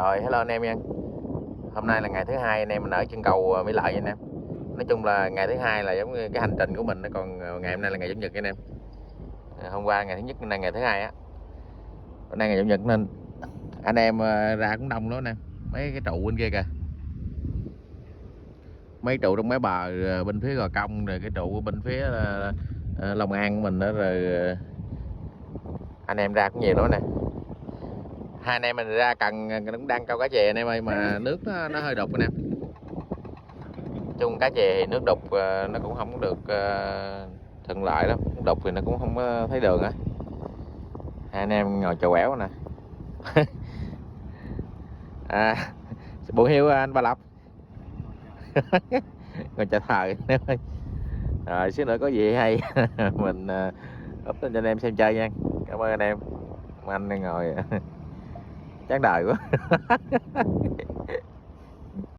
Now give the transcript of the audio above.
Rồi hello anh em nha. Hôm nay là ngày thứ hai anh em mình ở chân cầu Mỹ Lợi nha anh em. Nói chung là ngày thứ hai là giống như cái hành trình của mình, còn ngày hôm nay là ngày chủ nhật anh em. Hôm qua ngày thứ nhất, hôm nay ngày thứ hai á. Hôm nay ngày chủ nhật nên anh em ra cũng đông lắm nè. Mấy cái trụ bên kia kìa. Mấy trụ trong mấy bờ bên phía Gò Công, rồi cái trụ bên phía Long An của mình đó, rồi anh em ra cũng nhiều nữa nè. Hai anh em mình ra cần cũng đang câu cá chè anh em ơi, mà nước nó hơi đục anh em. Chung cá chè thì nước đục nó cũng không được thuận lợi lắm, đục thì nó cũng không có thấy đường á. Hai anh em ngồi chèo quẻo nè. Buổi hiếu anh Ba Lộc. Ngồi chào thời anh ơi. Rồi xíu nữa có gì hay mình up lên cho anh em xem chơi nha. Cảm ơn anh em. Anh ngồi chán đời quá.